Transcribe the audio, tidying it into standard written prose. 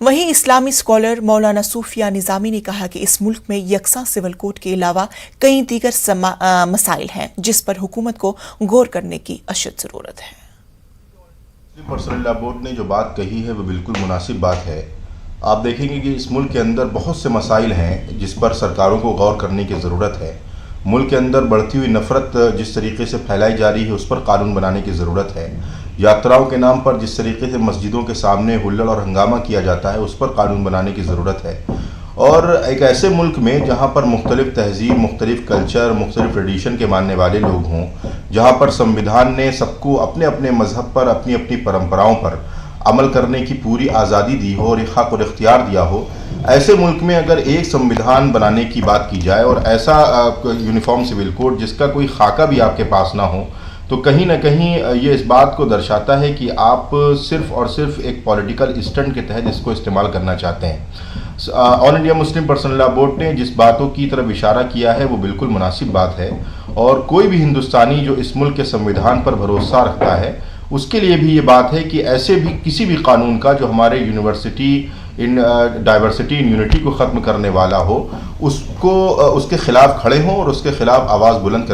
وہیں اسلامی اسکالر مولانا صوفیہ نظامی نے کہا کہ اس ملک میں یکساں سول کوڈ کے علاوہ کئی دیگر مسائل ہیں جس پر حکومت کو غور کرنے کی اشد ضرورت ہے۔ مسلم پرسنل لا بورڈ نے جو بات کہی ہے وہ بالکل مناسب بات ہے۔ آپ دیکھیں گے کہ اس ملک کے اندر بہت سے مسائل ہیں جس پر سرکاروں کو غور کرنے کی ضرورت ہے۔ ملک کے اندر بڑھتی ہوئی نفرت جس طریقے سے پھیلائی جا رہی ہے اس پر قانون بنانے کی ضرورت ہے۔ یاتراؤں کے نام پر جس طریقے سے مسجدوں کے سامنے ہلڑ اور ہنگامہ کیا جاتا ہے اس پر قانون بنانے کی ضرورت ہے۔ اور ایک ایسے ملک میں جہاں پر مختلف تہذیب، مختلف کلچر، مختلف ٹریڈیشن کے ماننے والے لوگ ہوں، جہاں پر سمویدھان نے سب کو اپنے اپنے مذہب پر، اپنی اپنی پرمپراؤں پر عمل کرنے کی پوری آزادی دی ہو اور حق اور اختیار دیا ہو، ایسے ملک میں اگر ایک سمویدھان بنانے کی بات کی جائے اور ایسا یونیفارم سول کوڈ جس کا کوئی خاکہ بھی آپ کے پاس نہ ہو، تو کہیں نہ کہیں یہ اس بات کو درشاتا ہے کہ آپ صرف اور صرف ایک پولیٹیکل اسٹنٹ کے تحت اس کو استعمال کرنا چاہتے ہیں۔ آل انڈیا مسلم پرسنل لا بورڈ نے جس باتوں کی طرف اشارہ کیا ہے وہ بالکل مناسب بات ہے، اور کوئی بھی ہندوستانی جو اس ملک کے سمویدھان پر بھروسہ رکھتا ہے اس کے لیے بھی یہ بات ہے کہ ایسے بھی کسی بھی قانون کا جو ہمارے university in diversity in unity کو ختم کرنے والا ہو، اس کے خلاف کھڑے ہوں اور اس کے خلاف آواز بلند کریں۔